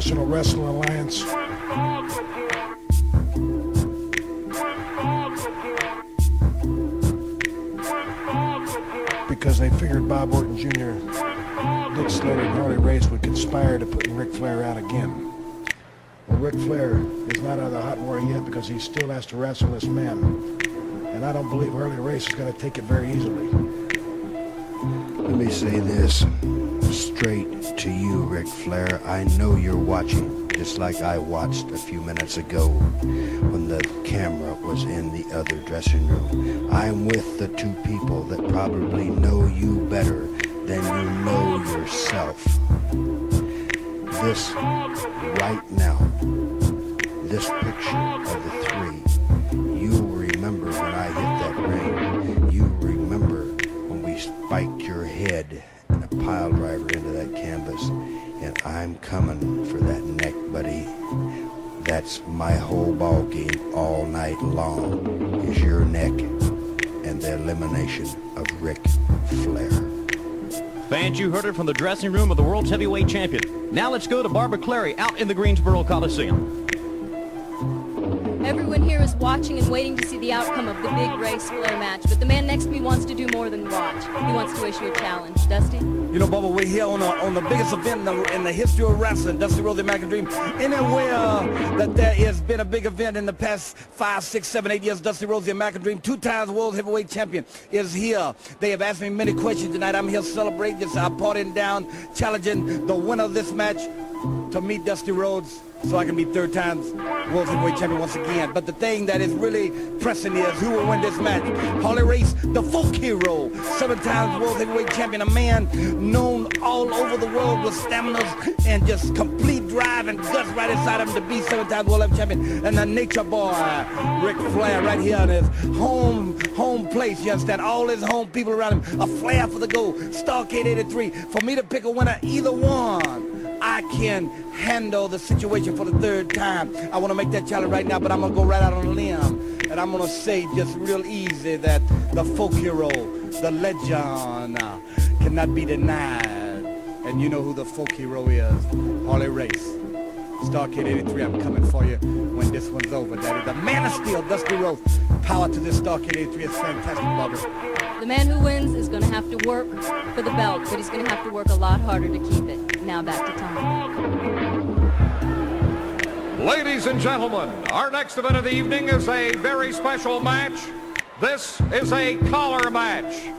International Wrestling Alliance. Because they figured Bob Orton Jr., Dick Slater, and Harley Race would conspire to put Ric Flair out again. Well, Ric Flair is not out of the hot water yet because he still has to wrestle this man. And I don't believe Harley Race is going to take it very easily. Let me say this straight to you, Ric Flair. I know you're watching, just like I watched a few minutes ago when the camera was in the other dressing room. I'm with the two people that probably know you better than you know yourself. This right now, this picture of the three, you'll remember when I hit that ring. You remember when we spiked your head in a pile driver into that canvas. And I'm coming for that neck, buddy. That's my whole ball game all night long, is your neck and the elimination of Ric Flair. Fans, you heard it from the dressing room of the world's heavyweight champion. Now let's go to Barbara Clary out in the Greensboro Coliseum. Everyone here is watching and waiting to see the outcome of the big Race Flair match, but the man next to me wants to do more than watch. He wants to issue a challenge. Dusty? You know, Bubba, we're here on the biggest event in the history of wrestling, Dusty Rhodes, the American Dream. Anywhere that there has been a big event in the past 5, 6, 7, 8 years, Dusty Rhodes, the American Dream, 2 times world heavyweight champion, is here. They have asked me many questions tonight. I'm here celebrating this, partying down, challenging the winner of this match to meet Dusty Rhodes, so I can be 3rd times world heavyweight champion once again. But the thing that is really pressing is who will win this match. Harley Race, the folk hero, 7 times world heavyweight champion, a man known all over the world with stamina and just complete drive and guts right inside him to be 7 times world heavyweight champion. And the nature boy, Ric Flair, right here in his home place. You understand? All his home people around him. A flair for the goal. Starrcade 83. For me to pick a winner, either one, I can handle the situation for the 3rd time. I want to make that challenge right now, but I'm going to go right out on a limb. And I'm going to say just real easy that the folk hero, the legend, cannot be denied. And you know who the folk hero is. Harley Race. Starrcade 83, I'm coming for you when this one's over, Daddy. The man of steel, Dusty Rhodes. Power to this Starrcade 83. It's fantastic, Bubba. The man who wins is going to have to work for the belt, but he's going to have to work a lot harder to keep it. Now back to Tom. Ladies and gentlemen, our next event of the evening is a very special match. This is a collar match.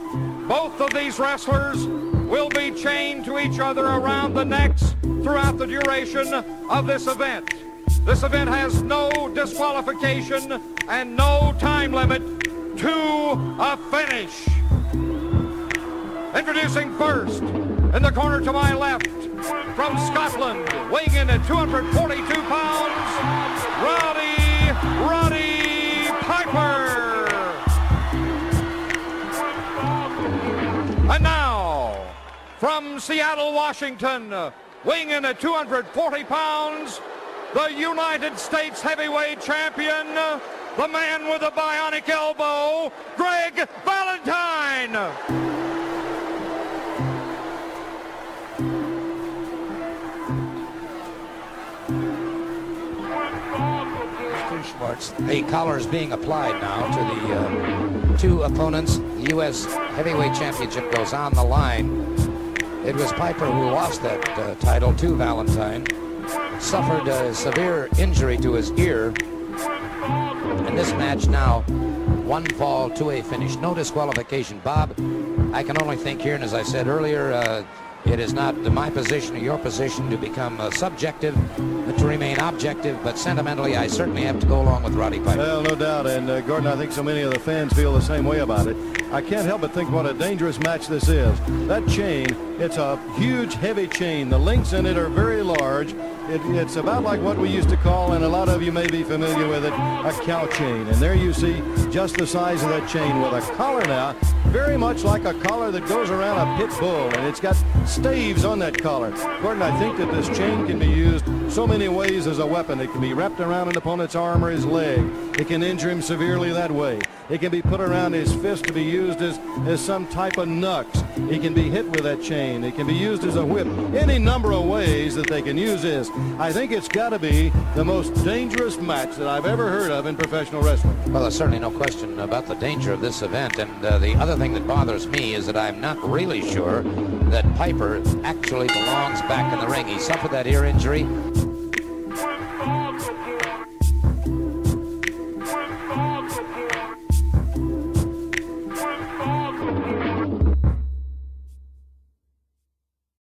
Both of these wrestlers will be chained to each other around the necks throughout the duration of this event. This event has no disqualification and no time limit to a finish. Introducing first, in the corner to my left, from Scotland, weighing in at 242 pounds, Roddy Piper. And now, from Seattle, Washington, weighing in at 240 pounds, the United States heavyweight champion, the man with a bionic elbow, Greg Valentine. The collar is being applied now to the 2 opponents. The U.S. Heavyweight Championship goes on the line. It was Piper who lost that title to Valentine. Suffered a severe injury to his ear. In this match now, 1 fall to a finish. No disqualification. Bob, I can only think here, and as I said earlier, it is not my position or your position to become subjective, but to remain objective. But sentimentally, I certainly have to go along with Roddy Piper. Well, no doubt. And Gordon, I think so many of the fans feel the same way about it. I can't help but think what a dangerous match this is. That chain, it's a huge, heavy chain. The links in it are very large. It's about like what we used to call, and a lot of you may be familiar with it, a cow chain. And there you see just the size of that chain with a collar now, very much like a collar that goes around a pit bull, and it's got staves on that collar. Gordon, I think that this chain can be used so many ways as a weapon. It can be wrapped around an opponent's arm or his leg. It can injure him severely that way. It can be put around his fist to be used as some type of nux. He can be hit with that chain. It can be used as a whip. Any number of ways that they can use this. I think it's got to be the most dangerous match that I've ever heard of in professional wrestling. Well, there's certainly no question about the danger of this event. And the other thing that bothers me is that I'm not really sure that Piper actually belongs back in the ring. He suffered that ear injury.